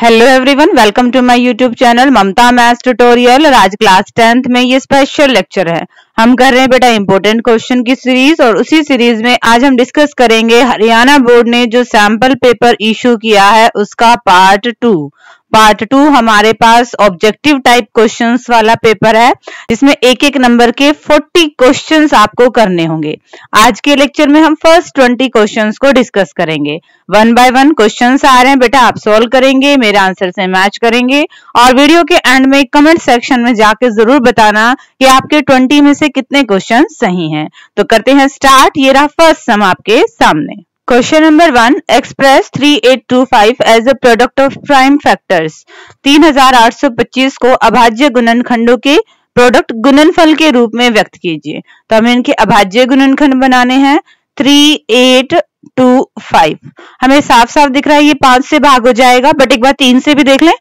Hello everyone, welcome to my YouTube channel Mamta maths tutorial. और आज class 10th में ये स्पेशल लेक्चर है। हम कर रहे हैं बेटा इंपॉर्टेंट क्वेश्चन की सीरीज, और उसी सीरीज में आज हम डिस्कस करेंगे हरियाणा बोर्ड ने जो सैंपल पेपर इशू किया है उसका पार्ट टू हमारे पास ऑब्जेक्टिव टाइप क्वेश्चंस वाला पेपर है, जिसमें एक एक नंबर के 40 क्वेश्चंस आपको करने होंगे। आज के लेक्चर में हम फर्स्ट 20 क्वेश्चंस को डिस्कस करेंगे। 1 बाय 1 क्वेश्चंस आ रहे हैं बेटा, आप सॉल्व करेंगे, मेरे आंसर से मैच करेंगे, और वीडियो के एंड में कमेंट सेक्शन में जाके जरूर बताना कि आपके 20 में से कितने क्वेश्चन सही हैं। तो करते हैं स्टार्ट। ये रहा फर्स्ट सम आपके सामने। Question number 1, express 3825 as a product of prime factors. 3825 को अभाज्य गुणनखंडों के प्रोडक्ट गुणनफल के रूप में व्यक्त कीजिए। तो हमें इनके अभाज्य गुणनखंड बनाने हैं। 3825 हमें साफ साफ दिख रहा है, ये 5 से भाग हो जाएगा, बट एक बार 3 से भी देख लें।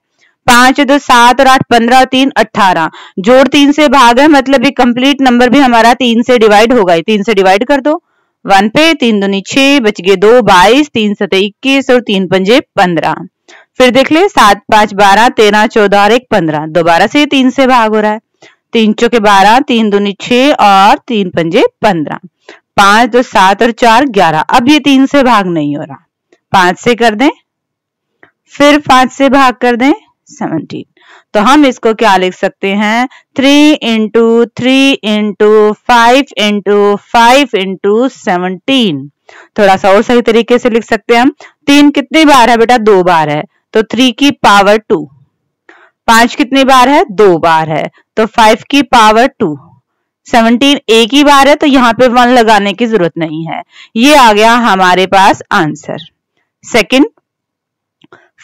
5 2 7 और 8 15 3 18, जोड़ 3 से भाग है, मतलब ये कंप्लीट नंबर भी हमारा 3 से डिवाइड होगा। 3 से डिवाइड कर दो 1 पे, 3 दूनी 6, बच गए 2 22, 3 7 21 और 3 पंजे 15। फिर देख ले 7 5 12 13 14 और 1 15, दोबारा से 3 से भाग हो रहा है। 3 चौके 12, 3 दूनी 6 और 3 पंजे 15। 5 2 7 और 4 11। अब ये 3 से भाग नहीं हो रहा, 5 से कर दें, फिर 5 से भाग कर दें 17। तो हम इसको क्या लिख सकते हैं, 3 इंटू 3 इंटू 5 इंटू 5 इंटू 17। थोड़ा सा और सही तरीके से लिख सकते हैं हम। 3 कितनी बार है बेटा, 2 बार है, तो 3 की पावर 2। 5 कितनी बार है, 2 बार है, तो 5 की पावर 2। 17 एक ही बार है, तो यहाँ पे 1 लगाने की जरूरत नहीं है। ये आ गया हमारे पास answer. Second,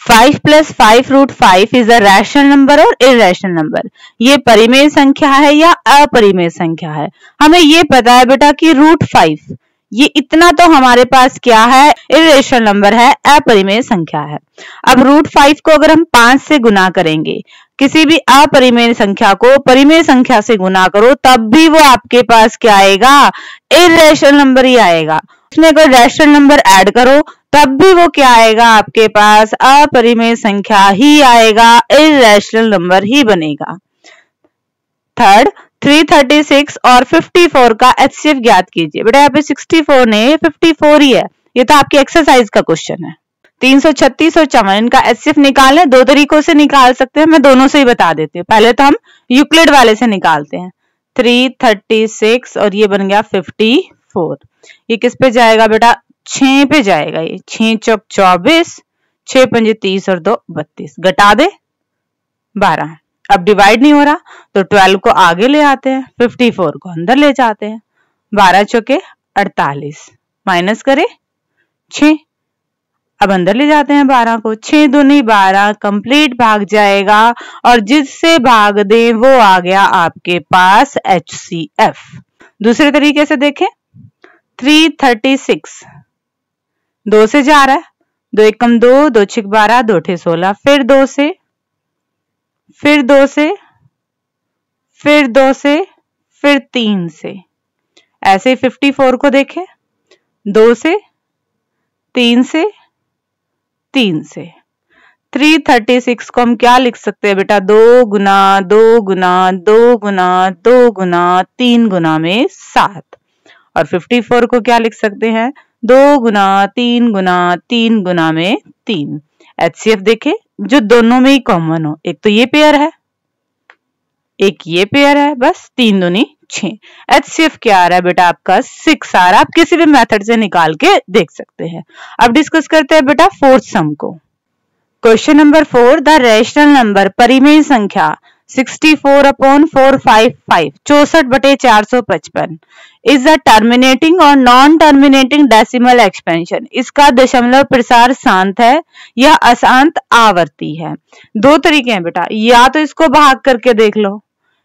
5 + 5 √5 is a rational number और इरैशनल नंबर। ये परिमेय संख्या है या अपरिमेय संख्या है। हमें ये पता है बेटा कि √5 ये इतना तो हमारे पास क्या है, इरैशनल नंबर है, अपरिमेय संख्या है। अब √5 को अगर हम 5 से गुना करेंगे, किसी भी अपरिमेय संख्या को परिमेय संख्या से गुना करो, तब भी वो आपके पास क्या आएगा, इरैशनल नंबर ही आएगा। उसमें अगर रैशनल नंबर ऐड करो तब भी वो क्या आएगा, आपके पास अपरिमेय संख्या ही आएगा, इरैशनल नंबर ही बनेगा। थर्ड, 336 और 54 का HCF ज्ञात कीजिए। बेटा यहाँ पे 64 ने 54 ही है, ये तो आपकी एक्सरसाइज का क्वेश्चन है। 336 और 54 इनका HCF निकालने, 2 तरीकों से निकाल सकते हैं, मैं दोनों से ही बता देती हूँ। पहले तो हम यूक्लिड वाले से निकालते हैं। 336 और ये बन गया 54। ये किस पे जाएगा बेटा, 6 पे जाएगा। ये 6 चौक 24, 6 पंजे 30 और 2 32, घटा दे 12। अब डिवाइड नहीं हो रहा, तो 12 को आगे ले आते हैं, 54 को अंदर ले जाते हैं। 12 चौके 48, माइनस करे 6, अब अंदर ले जाते हैं 12 को। 6 दूनी 12, कंप्लीट भाग जाएगा, और जिससे भाग दे वो आ गया आपके पास HCF। दूसरे तरीके से देखें, 336 2 से जा रहा है, 2 1 कम 2, 2 6 12, 2 8 16, फिर 2 से, फिर 2 से, फिर 2 से, फिर 3 से। ऐसे 54 को देखें, 2 से, 3 से, 3 से। 336 को हम क्या लिख सकते हैं बेटा, 2 गुना 2 गुना 2 गुना 2 गुना 3 गुना में 7। और 54 को क्या लिख सकते हैं, 2 गुना 3 गुना 3 गुना में 3। HCF देखे जो दोनों में ही कॉमन हो, एक तो ये पेयर है, एक ये पेयर है, बस 3 दूनी 6। HCF क्या आ रहा है बेटा, आपका 6 आ रहा है। आप किसी भी मेथड से निकाल के देख सकते हैं। अब डिस्कस करते हैं बेटा फोर्थ सम को। Question number 4, the rational number परिमेय संख्या 64/455 64/455 इज अ टर्मिनेटिंग और नॉन टर्मिनेटिंग डेसिमल एक्सपेंशन। इसका दशमलव प्रसार शांत है या अशांत आवर्ती है। 2 तरीके हैं बेटा, या तो इसको भाग करके देख लो,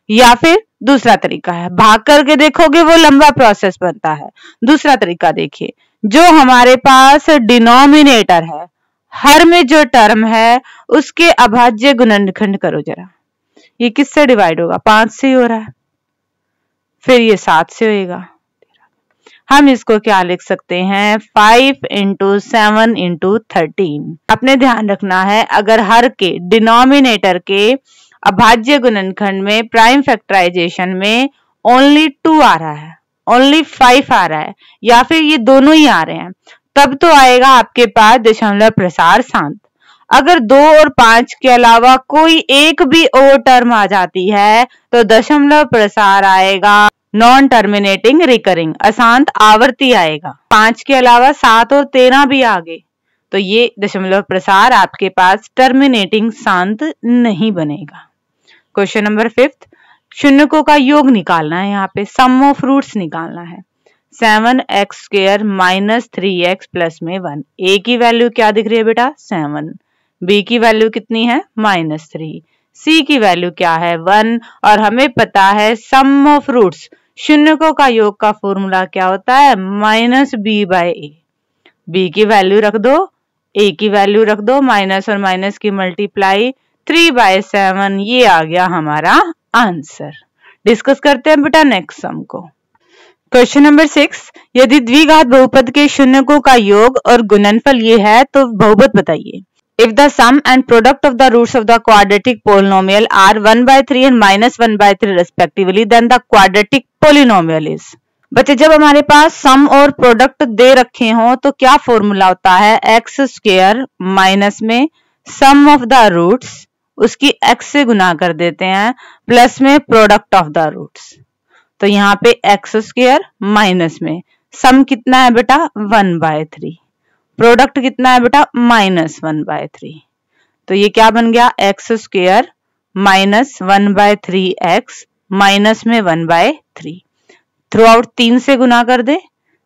या फिर दूसरा तरीका है भाग करके देखोगे वो लंबा प्रोसेस बनता है। दूसरा तरीका देखिए, जो हमारे पास डिनोमिनेटर है, हर में जो टर्म है उसके अभाज्य गुणनखंड करो जरा। ये किससे डिवाइड होगा, 5 से ही हो रहा है, फिर ये 7 से होएगा। हम इसको क्या लिख सकते हैं 5 इंटू 7 इंटू 13। अपने ध्यान रखना है अगर हर के डिनोमिनेटर के अभाज्य गुणनखंड में प्राइम फैक्टराइजेशन में ओनली 2 आ रहा है, ओनली 5 आ रहा है, या फिर ये दोनों ही आ रहे हैं, तब तो आएगा आपके पास दशमलव प्रसार शांत। अगर 2 और 5 के अलावा कोई एक भी और टर्म आ जाती है तो दशमलव प्रसार आएगा नॉन टर्मिनेटिंग रिकरिंग, अशांत आवर्ती आएगा। 5 के अलावा 7 और 13 भी आ गए तो ये दशमलव प्रसार आपके पास टर्मिनेटिंग शांत नहीं बनेगा। क्वेश्चन नंबर 5, शून्यकों का योग निकालना है, यहाँ पे सम ऑफ रूट्स निकालना है। 7x² माइनस 3x प्लस में 1। a की वैल्यू क्या दिख रही है बेटा 7, b की वैल्यू कितनी है -3, c की वैल्यू क्या है 1, और हमें पता है सम ऑफ रूट्स शून्यकों का योग का फॉर्मूला क्या होता है -b/a। b की वैल्यू रख दो, a की वैल्यू रख दो, माइनस और माइनस की मल्टीप्लाई 3/7, ये आ गया हमारा आंसर। डिस्कस करते हैं बेटा नेक्स्ट सम को। क्वेश्चन नंबर 6, यदि द्विघात बहुपद के शून्यकों का योग और गुणनफल ये है तो बहुपद बताइए। If the sum and product of the roots of the quadratic polynomial are 1/3 and -1/3 respectively, then the quadratic polynomial is। बच्चे जब हमारे पास सम और प्रोडक्ट दे रखे हों तो क्या फॉर्मूला होता है x² माइनस में सम ऑफ द रूट्स, उसकी x से गुना कर देते हैं, प्लस में प्रोडक्ट ऑफ द रूट्स। तो यहाँ पे x² माइनस में सम कितना है बेटा 1/3, प्रोडक्ट कितना है बेटा -1/3। तो ये क्या बन गया x² माइनस 1/3x माइनस में 1/3। थ्रू आउट 3 से गुना कर दे,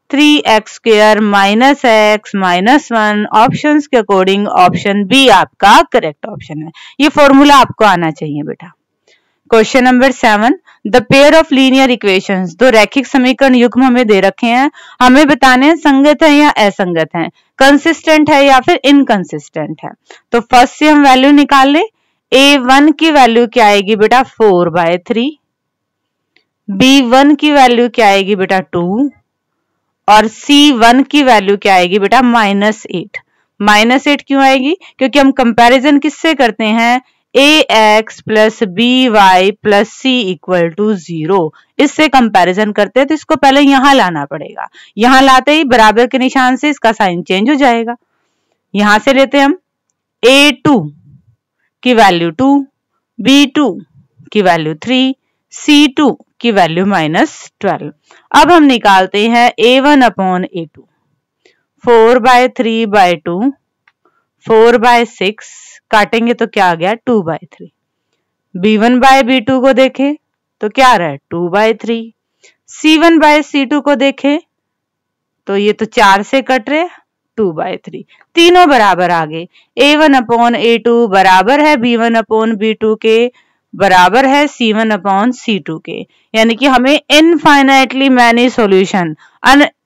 3x² minus x minus 1। Option के अकॉर्डिंग ऑप्शन बी आपका करेक्ट ऑप्शन है। ये फॉर्मूला आपको आना चाहिए बेटा। Question number 7, the pair of linear equations, दो रैखिक समीकरण युग्म हमें दे रखे हैं, हमें बताने हैं संगत है या असंगत है, कंसिस्टेंट है या फिर इनकंसिस्टेंट है। तो फर्स्ट से हम वैल्यू निकाल ले। a1 की वैल्यू क्या आएगी बेटा 4/3, b1 की वैल्यू क्या आएगी बेटा 2, और c1 की वैल्यू क्या आएगी बेटा -8। -8 क्यों आएगी? क्योंकि हम कंपैरिजन किससे करते हैं ax plus by plus c equal to 0, इससे कंपैरिजन करते हैं। तो इसको पहले यहां लाना पड़ेगा, यहां लाते ही बराबर के निशान से इसका साइन चेंज हो जाएगा। यहां से लेते हम a2 की वैल्यू 2, b2 की वैल्यू 3, c2 की वैल्यू -12। अब हम निकालते हैं a1/a2, 4/3/2, 4/6 काटेंगे तो क्या आ गया 2/3। b1/b2 को देखें तो क्या आ रहा है 2/3। c1/c2 को देखें तो ये तो 4 से कट रहे 2/3, तीनों बराबर आ गए। a1/a2 बराबर है b1/b2 के, बराबर है c1/c2 के, यानी कि हमें इनफाइनाइटली मैनी सॉल्यूशन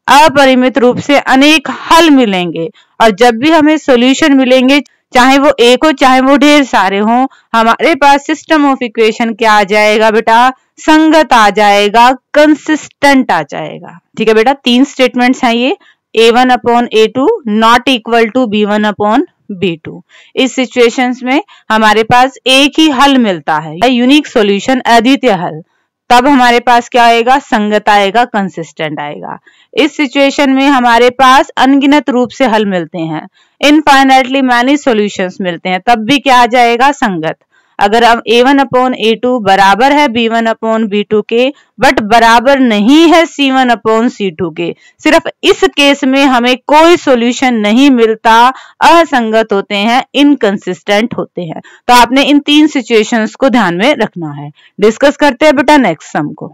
अपरिमित रूप से अनेक हल मिलेंगे। और जब भी हमें सॉल्यूशन मिलेंगे, चाहे वो एक हो चाहे वो ढेर सारे हों, हमारे पास सिस्टम ऑफ इक्वेशन क्या आ जाएगा बेटा संगत आ जाएगा, कंसिस्टेंट आ जाएगा। ठीक है बेटा, 3 स्टेटमेंट्स हैं ये। a1/a2 not equal to b1/b2। इस सिचुएशंस में हमारे पास एक ही हल मिलता है, यूनिक सॉल्यूशन, अद्वितीय हल। तब हमारे पास क्या आएगा संगत आएगा, कंसिस्टेंट आएगा। इस सिचुएशन में हमारे पास अनगिनत रूप से हल मिलते हैं, इनफाइनाइटली मैनी सॉल्यूशंस मिलते हैं, तब भी क्या आ जाएगा संगत। अगर अब a1/a2 बराबर है b1/b2 के, बट बराबर नहीं है c1/c2 के, सिर्फ इस केस में हमें कोई सॉल्यूशन नहीं मिलता, असंगत होते हैं, इनकंसिस्टेंट होते हैं। तो आपने इन 3 सिचुएशंस को ध्यान में रखना है। डिस्कस करते हैं बेटा नेक्स्ट सम को।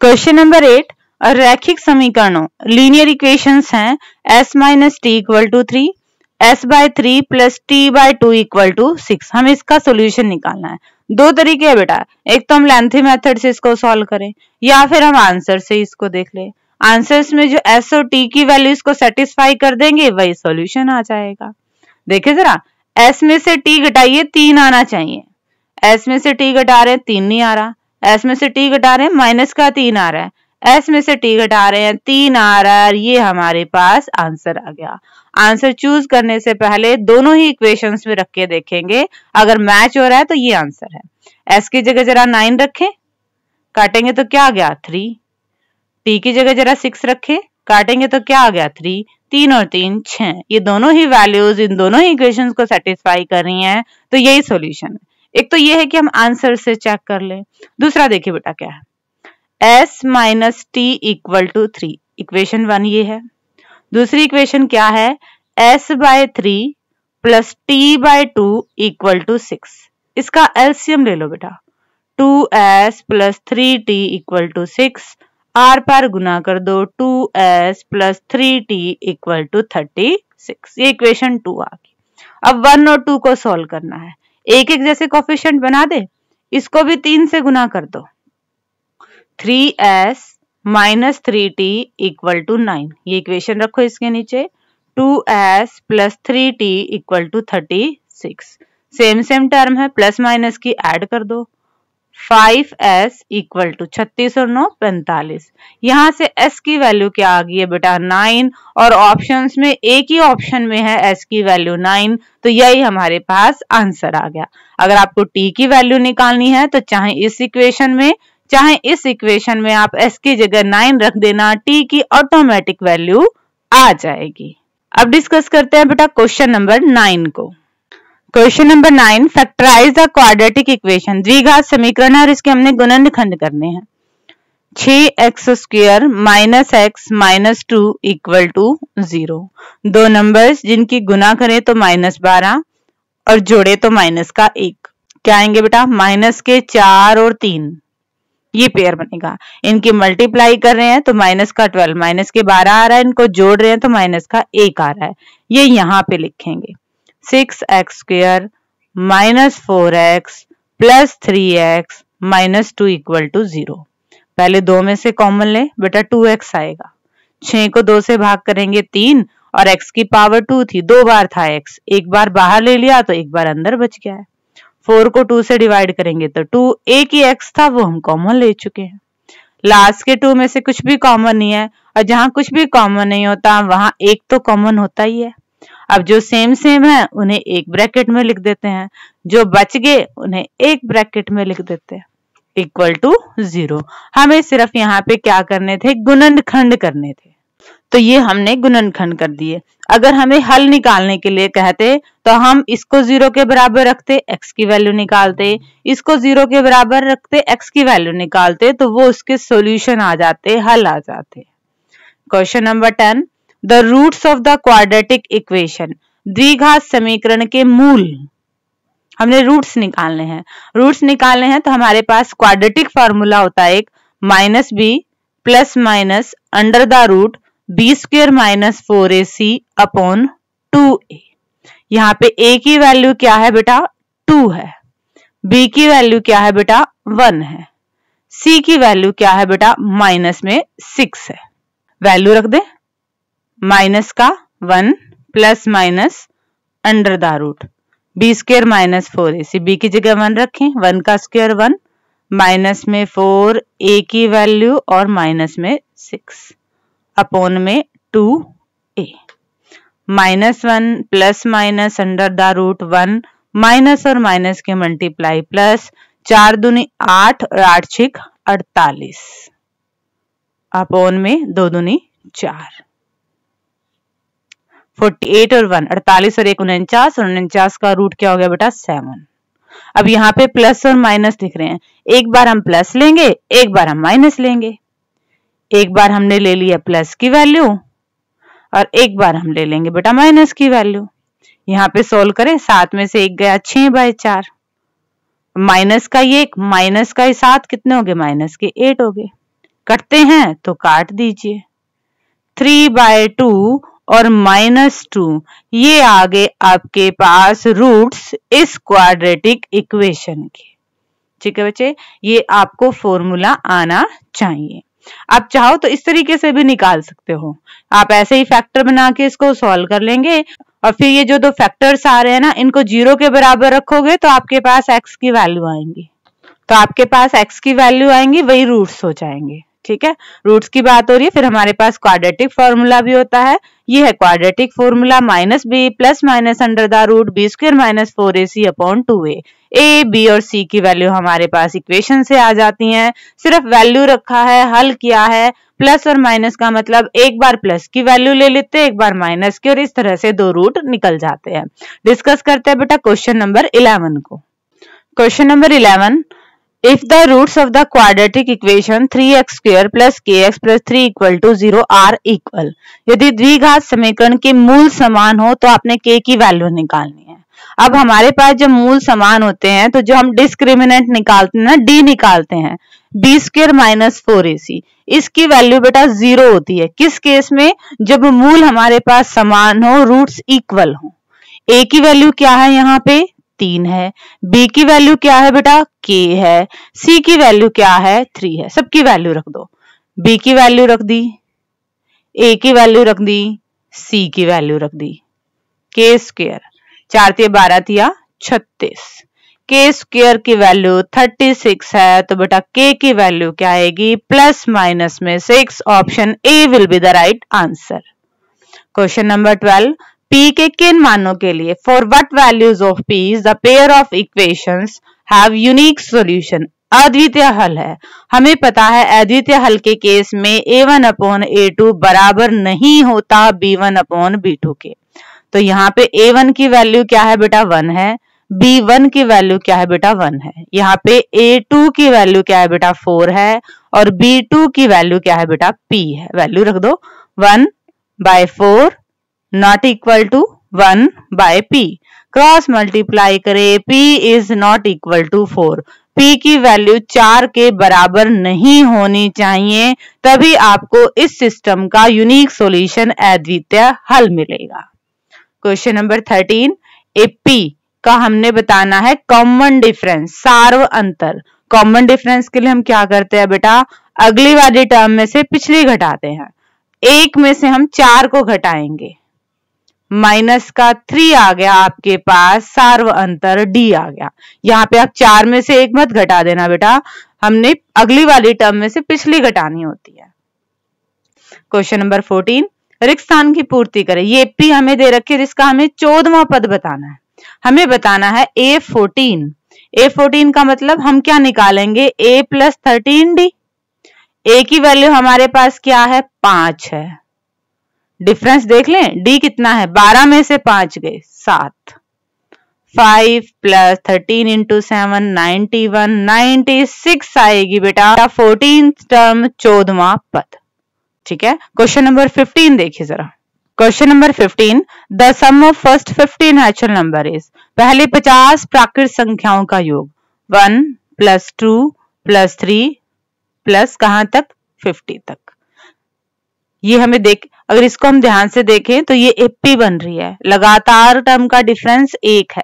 क्वेश्चन नंबर 8, रैखिक समीकरणों लीनियर इक्वेशंस हैं s-t = 3, s/3 प्लस t/2 = 6। हमें इसका सोल्यूशन निकालना है। 2 तरीके है बेटा, एक तो हम लेंथी मेथड से इसको सॉल्व करें, या फिर हम आंसर से इसको देख लें। आंसर्स में जो s और t की वैल्यूज को सेटिस्फाई कर देंगे वही सॉल्यूशन आ जाएगा। देखिए जरा, s में से t घटाइए 3 आना चाहिए, s में से t घटा रहे हैं 3 नहीं आ रहा, s में से t घटा रहे हैं माइनस का 3 आ रहा है, s में से t घटा रहे हैं, 3 आ रहा है, ये हमारे पास आंसर आ गया। आंसर चूज करने से पहले दोनों ही इक्वेशंस में रख के देखेंगे, अगर मैच हो रहा है तो ये आंसर है। s की जगह जरा 9 रखें, काटेंगे तो क्या आ गया 3। t की जगह जरा 6 रखें, काटेंगे तो क्या आ गया 3। 3 और 3 6। ये दोनों ही वैल्यूज इन दोनों ही इक्वेशंस को सेटिस्फाई कर रही हैं, तो यही सॉल्यूशन है। एक तो ये है कि हम आंसर से चेक कर लें। दूसरा देखिए बेटा क्या है, s minus T equal to 3, equation 1 ये है। दूसरी इक्वेशन क्या है, s by 3 plus T by 2 equal to 6। इसका एलसीएम ले लो बेटा, 2s plus 3t equal to 6, r पर गुना कर दो, 2s plus 3t equal to 36। ये इक्वेशन 2 आ गई। अब 1 और 2 को सॉल्व करना है, एक एक जैसे कोफिशिएंट बना दे, इसको भी 3 से गुना कर दो, 3s minus 3t equal to 9। ये इक्वेशन रखो इसके नीचे, 2s plus 3t equal to 36। Same term है, प्लस माइनस की ऐड कर दो, 5s इक्वल टू 36 और 9 45। यहां से s की वैल्यू क्या आ गई है बेटा 9, और ऑप्शंस में एक ही ऑप्शन में है s की वैल्यू 9, तो यही हमारे पास आंसर आ गया। अगर आपको t की वैल्यू निकालनी है तो चाहे इस इक्वेशन में चाहे इस इक्वेशन में आप s की जगह 9 रख देना, t की ऑटोमेटिक वैल्यू आ जाएगी। अब डिस्कस करते हैं बेटा क्वेश्चन नंबर 9 को। Question number 9, factorise the quadratic equation. द्विघात समीकरण है और इसके हमने गुणनखंड करने हैं। 6x square minus x minus 2 equal to 0। दो नंबर्स जिनकी गुना करें तो -12 और जोड़े तो माइनस का 1। क्या आएंगे बेटा, माइनस के 4 और 3, ये पेयर बनेगा। इनकी मल्टीप्लाई कर रहे हैं तो माइनस का 12, माइनस के 12 आ रहा है, इनको जोड़ रहे हैं तो माइनस का 1 आ रहा है। ये यहाँ पे लिखेंगे 6x square minus 4x plus 3x minus 2 equal to 0। पहले 2 में से कॉमन ले बेटा, 2x आएगा। 6 को 2 से भाग करेंगे 3, और x की पावर 2 थी, 2 बार था x, एक बार बाहर ले लिया तो एक बार अंदर बच गया है। 4 को 2 से डिवाइड करेंगे तो 2, एक ही x था वो हम कॉमन ले चुके हैं। लास्ट के 2 में से कुछ भी कॉमन नहीं है, और जहां कुछ भी कॉमन नहीं होता वहां एक तो कॉमन होता ही है। अब जो सेम है उन्हें एक ब्रैकेट में लिख देते हैं, जो बच गए उन्हें एक ब्रैकेट में लिख देते हैं, इक्वल टू 0। हमें सिर्फ यहाँ पे क्या करने थे, गुणनखंड करने थे, तो ये हमने गुणनखंड कर दिए। अगर हमें हल निकालने के लिए कहते तो हम इसको 0 के बराबर रखते, x की वैल्यू निकालते, इसको 0 के बराबर रखते, x की वैल्यू निकालते, तो वो उसके सॉल्यूशन आ जाते, हल आ जाते। Question number 10, the roots of the quadratic equation. द्विघात समीकरण के मूल हमने रूट्स निकालने हैं। रूट्स निकालने हैं तो हमारे पास क्वाड्रेटिक फॉर्मूला होता है एक, minus B plus minus under the root B square minus 4ac upon 2a। यहाँ पे a की वैल्यू क्या है बेटा 2 है, b की वैल्यू क्या है बेटा 1 है, c की वैल्यू क्या है बेटा माइनस में 6 है। वैल्यू रख दे, माइनस का 1 plus minus under the root B square minus 4ac, B की जगह 1 रखें, 1 का स्क्वायर 1, माइनस में 4, a की वैल्यू और माइनस में 6 अपॉन में 2a। -1 plus minus under the root 1, minus और माइनस के मल्टीप्लाई प्लस, 4 दूनी 8 और 8 6 48 अपॉन में 2 दूनी 4, 48 और 1 48 और 1 49, और 49 का रूट क्या हो गया बेटा 7। अब यहाँ पे प्लस और माइनस दिख रहे हैं, एक बार हम प्लस लेंगे, एक बार हम माइनस लेंगे। एक बार हमने ले लिया प्लस की वैल्यू और एक बार हम ले लेंगे बेटा माइनस की वैल्यू। यहाँ पे सोल्व करें, 7 में से 1 गया 6/4, माइनस का ये 1 माइनस का 7 कितने हो गए माइनस के 8 हो गए। कटते हैं तो काट दीजिए, 3/2 और -2 ये आ गए आपके पास रूट्स इस क्वाड्रेटिक इक्वेशन के। ठीक है बच्चे, ये आपको फॉर्मूला आना चाहिए। आप चाहो तो इस तरीके से भी निकाल सकते हो, आप ऐसे ही फैक्टर बना के इसको सॉल्व कर लेंगे, और फिर ये जो 2 फैक्टर्स आ रहे हैं ना इनको 0 के बराबर रखोगे तो आपके पास x की वैल्यू आएंगी, तो आपके पास x की वैल्यू आएंगी, वही रूट्स हो जाएंगे। ठीक है, रूट्स की बात हो रही है। फिर हमारे पास क्वाड्रेटिक फॉर्मूला भी होता है, ये है quadratic formula minus B plus minus under the root B square minus 4ac upon 2a। A, B और सी की वैल्यू हमारे पास इक्वेशन से आ जाती हैं, सिर्फ वैल्यू रखा है, हल किया है। प्लस और माइनस का मतलब एक बार प्लस की वैल्यू ले लेते हैं, एक बार माइनस की, और इस तरह से दो रूट निकल जाते हैं। डिस्कस करते हैं बेटा क्वेश्चन नंबर 11 को। Question number 11, if the roots of the quadratic equation 3x square plus kx plus 3 equal to 0 are equal, यदि द्विघात समीकरण के मूल समान हो तो आपने k की वैल्यू निकालनी है। अब हमारे पास जब मूल समान होते हैं तो जो हम डिस्क्रिमिनेंट निकालते हैं ना, d निकालते हैं, b स्क्वायर माइनस 4ac, इसकी वैल्यू बेटा 0 होती है। किस केस में? जब मूल हमारे पास समान हो, रूट्स इक्वल हो। a की वैल्यू क्या है यहाँ पे? 3 है। b की वैल्यू क्या है बेटा? k है। c की वैल्यू क्या है? 3 है। सबकी वैल्यू रख दो, b की वैल्यू रख दी, a की वैल्यू रख दी, c की वैल्यू रख दी। k स्क्वायर 4 × 12 = 36, k स्क्वायर की वैल्यू 36 है, तो बेटा k की वैल्यू क्या आएगी? प्लस माइनस में 6, option A will be the right answer. Question number 12, p के किन मानों के लिए for what values of p the pair of equations have unique solution, अद्वितीय हल है। हमें पता है अद्वितीय हल के केस में a1 अपॉन a2 बराबर नहीं होता b1 अपॉन b2 के। तो यहाँ पे a1 की वैल्यू क्या है बेटा? 1 है। b1 की वैल्यू क्या है बेटा? 1 है। यहाँ पे a2 की वैल्यू क्या है बेटा? 4 है। और b2 की वैल्यू क्या है बेटा? p है। वैल्यू रख दो, 1/4 not equal to 1/p। Cross multiply करे, p is not equal to 4। p की वैल्यू 4 के बराबर नहीं होनी चाहिए, तभी आपको इस सिस्टम का यूनिक सॉल्यूशन अद्वितीय हल मिलेगा। क्वेश्चन नंबर 13, ए p का हमने बताना है कॉमन डिफरेंस, सार्व अंतर। कॉमन डिफरेंस के लिए हम क्या करते हैं बेटा? अगली वाली टर्म में से पिछली घटाते हैं। एक में से हम 4 को घटाएंगे, माइनस का 3 आ गया आपके पास, सार्व अंतर d आ गया। यहाँ पे आप 4 में से 1 मत घटा देना बेटा, हमने अगली वाली टर्म में से पिछली घटानी होती है। क्वेश्चन नंबर 14, रिक्त स्थान की पूर्ति करें। ये p हमें दे रखी है, जिसका हमें 14वां पद बताना है। हमें बताना है a14। a14 का मतलब हम क्या निकालेंगे? a plus 13d। a की वैल्यू हमारे पास क्या है? 5 है। डिफरेंस देख लें, d कितना है? 12 में से 5 गए 7। 5 प्लस 13 इंटू 7 91, 96 आएगी बेटा 14th टर्म, 14वां पद। ठीक है। क्वेश्चन नंबर 15 देखिए जरा। Question number 15, the sum of first 15 natural number is, पहले 50 प्राकृत संख्याओं का योग 1 प्लस 2 प्लस 3 प्लस कहां तक? 50 तक। ये हमें अगर इसको हम ध्यान से देखें तो ये एपी बन रही है, लगातार टर्म का डिफरेंस 1 है।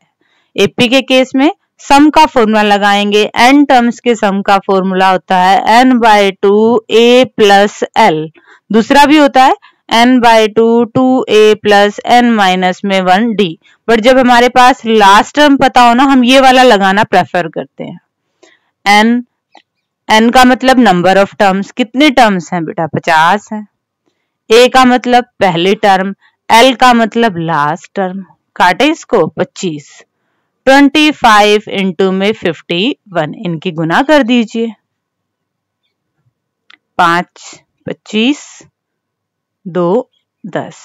एपी के केस में सम का फॉर्मूला लगाएंगे, n टर्म्स के सम का फॉर्मूला होता है n/2 a प्लस l। दूसरा भी होता है n/2 2a plus n minus में 1d। बट जब हमारे पास लास्ट टर्म पता हो ना, हम ये वाला लगाना प्रेफर करते हैं। n का मतलब नंबर ऑफ टर्म्स, कितने टर्म्स हैं बेटा? 50 है। a का मतलब पहली टर्म, l का मतलब लास्ट टर्म। काटे इसको, 25। 25 इंटू में 51, इनकी गुना कर दीजिए। 5 25 2 10,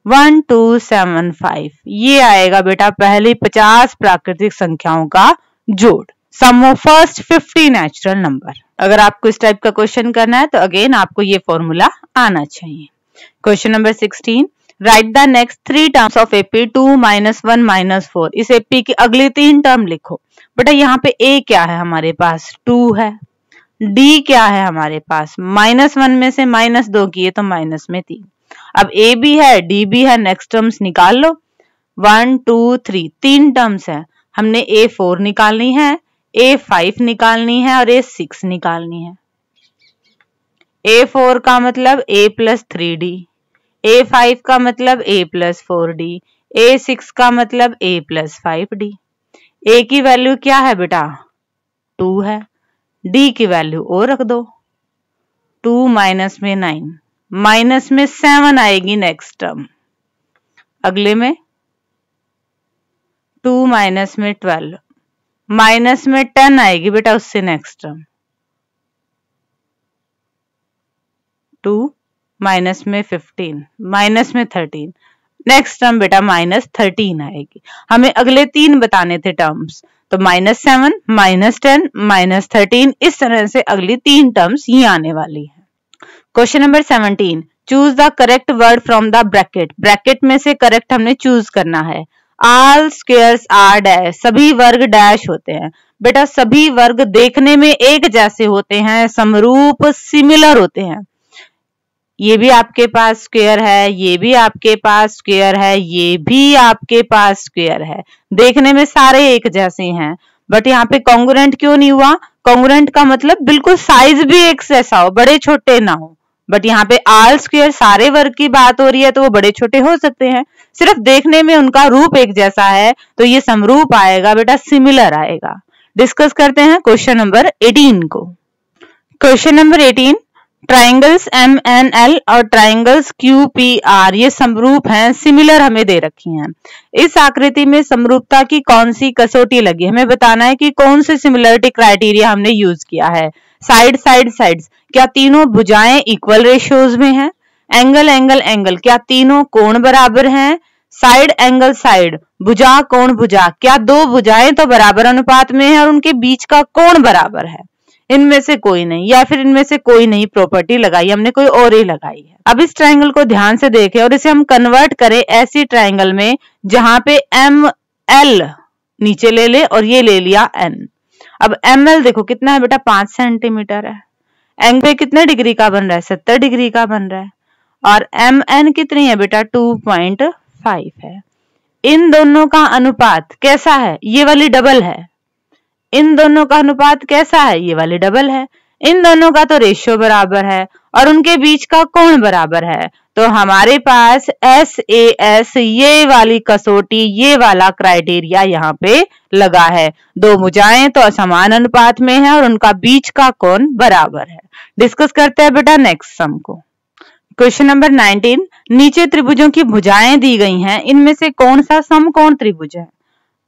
1275। ये आएगा बेटा पहली 50 प्राकृतिक संख्याओं का जोड़, सम ऑफ फर्स्ट 50 नेचुरल नंबर। अगर आपको इस टाइप का क्वेश्चन करना है तो अगेन आपको ये फॉर्मूला आना चाहिए। Question number 16, right the next 3 terms of AP 2 -1 -4। इस एपी की अगली 3 टर्म लिखो। बेटा यहाँ पे a क्या है हमारे पास? 2 है। d क्या है हमारे पास? -1 में से -2 किए तो माइनस में 3। अब a भी है, d भी है, नेक्स्ट टर्म्स निकाल लो। 1 2 3 3 टर्म्स है। हमने a4 निकालनी है, a5 निकालनी है और a6 निकालनी है। a4 का मतलब a प्लस 3d, a5 का मतलब a प्लस 4d, a6 का मतलब a प्लस 5d। a की वैल्यू क्या है बेटा? 2 है। d की वैल्यू ओ रख दो, 2 माइनस में 9, माइनस में 7 आएगी नेक्स्ट टर्म, अगले में 2 माइनस में 12, माइनस में 10 आएगी बेटा उससे नेक्स्ट टर्म, 2 माइनस में 15, माइनस में 13, नेक्स्ट टर्म बेटा माइनस 13 आएगी। हमें अगले 3 बताने थे टर्म्स, तो -7, -10, -13, इस तरह से अगली 3 टर्म्स ये आने वाली है। Question number 17, choose the correct word from the bracket. Bracket में से करेक्ट हमने चूज करना है। ऑल स्क्वायर्स आर डैश, सभी वर्ग डैश होते हैं। बेटा सभी वर्ग देखने में एक जैसे होते हैं, समरूप सिमिलर होते हैं। ये भी आपके पास स्क्वायर है, ये भी आपके पास स्क्वायर है, ये भी आपके पास स्क्वायर है, देखने में सारे एक जैसे हैं। बट यहाँ पे कॉन्ग्रुएंट क्यों नहीं हुआ? कॉन्ग्रुएंट का मतलब बिल्कुल साइज भी एक जैसा हो, बड़े छोटे ना हो। बट यहाँ पे ऑल स्क्वायर सारे वर्ग की बात हो रही है, तो वो बड़े छोटे हो सकते हैं, सिर्फ देखने में उनका रूप एक जैसा है, तो ये समरूप आएगा बेटा, सिमिलर आएगा। डिस्कस करते हैं क्वेश्चन नंबर 18 को। क्वेश्चन नंबर 18, ट्राइंगल्स MNL और ट्राइंगल्स QPR ये समरूप हैं, सिमिलर हमें दे रखी हैं। इस आकृति में समरूपता की कौन सी कसौटी लगी? हमें बताना है कि कौन सी सिमिलरिटी क्राइटेरिया हमने यूज किया है। साइड साइड साइड्स, क्या तीनों भुजाएं इक्वल रेशियोज में हैं? एंगल एंगल एंगल, क्या तीनों कोण बराबर हैं? साइड एंगल साइड, भुजा कोण भुजा, क्या दो भुजाएं तो बराबर अनुपात में है और उनके बीच का कोण बराबर है? इनमें से कोई नहीं, या फिर इनमें से कोई नहीं प्रॉपर्टी लगाई, हमने कोई और ही लगाई है। अब इस ट्रायंगल को ध्यान से देखें और इसे हम कन्वर्ट करें ऐसी ट्रायंगल में जहां पे ML नीचे ले ले और ये ले लिया N। अब ML देखो कितना है बेटा, 5 सेंटीमीटर है। एंगल पे कितने डिग्री का बन रहा है? 70 डिग्री का बन रहा है। और MN कितनी है बेटा? 2.5 है। इन दोनों का अनुपात कैसा है? ये वाली डबल है। इन दोनों का अनुपात कैसा है? ये वाली डबल है। इन दोनों का तो रेशियो बराबर है और उनके बीच का कोण बराबर है। तो हमारे पास SAS ये वाली कसौटी, ये वाला क्राइटेरिया यहाँ पे लगा है। दो भुजाएं तो असमान अनुपात में है और उनका बीच का कोण बराबर है। डिस्कस करते हैं बेटा नेक्स्ट सम को। क्वेश्चन नंबर 19, नीचे त्रिभुजों की भुजाएं दी गई हैं, इनमें से कौन सा समकोण त्रिभुज है?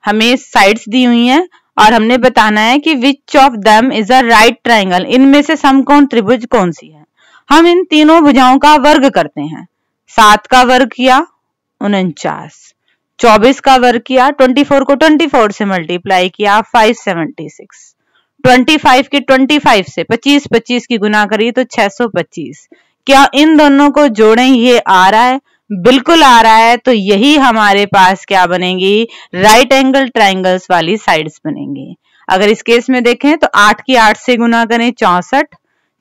हमें साइड्स दी हुई हैं और हमने बताना है कि which of them is a right triangle, इनमें से समकोण त्रिभुज कौन सी है। हम इन तीनों भुजाओं का वर्ग करते हैं। 7 का वर्ग किया 49, 24 का वर्ग किया, 24 को 24 से मल्टीप्लाई किया 576, 25 के 25 से 25 की गुना करी तो 625। क्या इन दोनों को जोड़ें ये आ रहा है? बिल्कुल आ रहा है। तो यही हमारे पास क्या बनेगी? राइट एंगल ट्राइंगल्स वाली साइड्स बनेंगी। अगर इस केस में देखें तो 8 की 8 से गुना करें 64,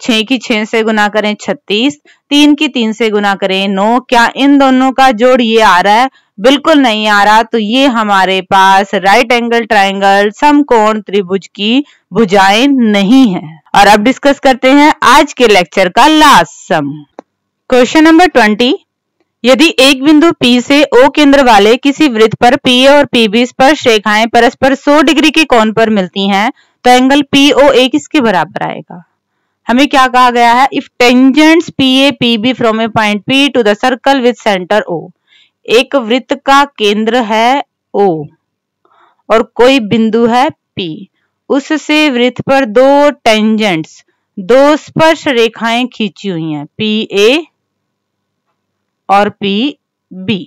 6 की 6 से गुना करें 36, 3 की 3 से गुना करें 9। क्या इन दोनों का जोड़ ये आ रहा है? बिल्कुल नहीं आ रहा। तो ये हमारे पास राइट एंगल ट्राइंगल समकोण त्रिभुज की भुजाएं नहीं है। और अब डिस्कस करते हैं आज के लेक्चर का लास्ट सम। क्वेश्चन नंबर 20, यदि एक बिंदु P से O केंद्र वाले किसी वृत्त पर PA और PB स्पर्श रेखाएं परस्पर 100 डिग्री के कोण पर मिलती हैं, तो एंगल POA किसके बराबर आएगा? हमें क्या कहा गया है? If tangents PA PB from A point P to the circle with centre O, एक वृत्त का केंद्र है O और कोई बिंदु है P, उससे वृत्त पर दो टेंजेंट्स, दो स्पर्श रेखाएं खींची हुई हैं, PA और PB।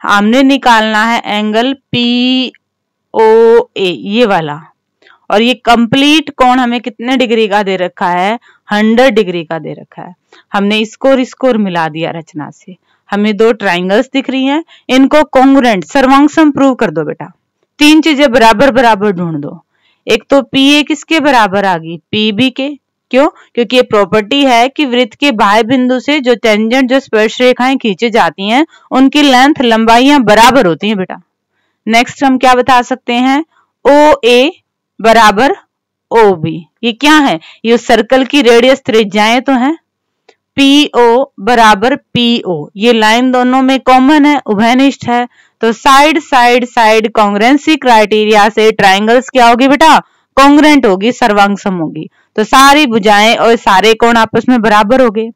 हमने निकालना है एंगल POA ये वाला, और ये कंप्लीट कोण हमें कितने डिग्री का दे रखा है? 100 डिग्री का दे रखा है। हमने इसको मिला दिया रचना से। हमें दो ट्राइंगल्स दिख रही हैं, इनको कॉन्ग्रुएंट सर्वांगसम प्रूव कर दो बेटा। 3 चीजें बराबर बराबर ढूंढ दो। एक तो PA किसके बराबर आ गई? PB के। क्यों? क्योंकि ये प्रॉपर्टी है कि वृत्त के बाह्य बिंदु से जो टेंजेंट, जो स्पर्श रेखाएं खींची जाती हैं, उनकी लेंथ, लंबाइयां बराबर होती हैं बेटा। नेक्स्ट हम क्या बता सकते हैं? OA बराबर OB। ये क्या है? ये सर्कल की रेडियस त्रिज्याएं तो हैं। PO बराबर PO, ये लाइन दोनों में कॉमन है, उभयनिष्ठ है। तो side side side congruency criteria से ट्राइंगल्स क्या होगी बेटा? कॉन्ग्रुएंट होगी, सर्वांग सम होगी। तो सारी भुजाएं और सारे कोण आपस में बराबर हो गए।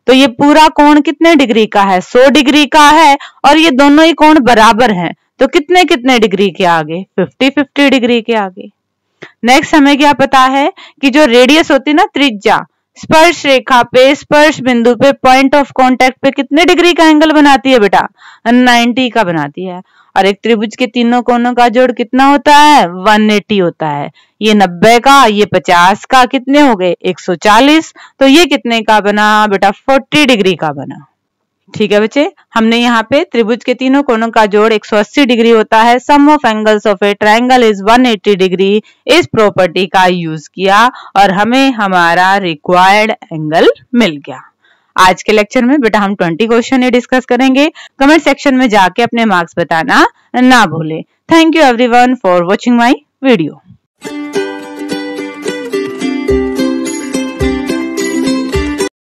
तो ये पूरा कोण कितने डिग्री का है? 100 डिग्री का है और ये दोनों ही कोण बराबर हैं। तो कितने कितने डिग्री के आगे? 50-50 डिग्री के आगे। नेक्स्ट हमें क्या पता है कि जो रेडियस होती है ना, त्रिज्या, स्पर्श रेखा पे, स्पर्श बिंदु पे, पॉइंट ऑफ कांटेक्ट पे कितने डिग्री का एंगल बनाती है बेटा? 90 का बनाती है। और एक त्रिभुज के तीनों कोनों का जोड़ कितना होता है? 180 होता है। ये 90 का, ये 50 का, कितने हो गए? 140। तो ये कितने का बना बेटा? 40 डिग्री का बना। ठीक है बच्चे, हमने यहाँ पे त्रिभुज के तीनों कोनों का जोड़ 180 डिग्री होता है। Sum of angles of a triangle is 180 degree इस प्रॉपर्टी का यूज किया और हमें हमारा रिक्वायर्ड एंगल मिल गया। आज के लेक्चर में बेटा हम 20 क्वेश्चन ये डिस्कस करेंगे। कमेंट सेक्शन में जाके अपने मार्क्स बताना ना भूले। Thank you everyone for watching my video.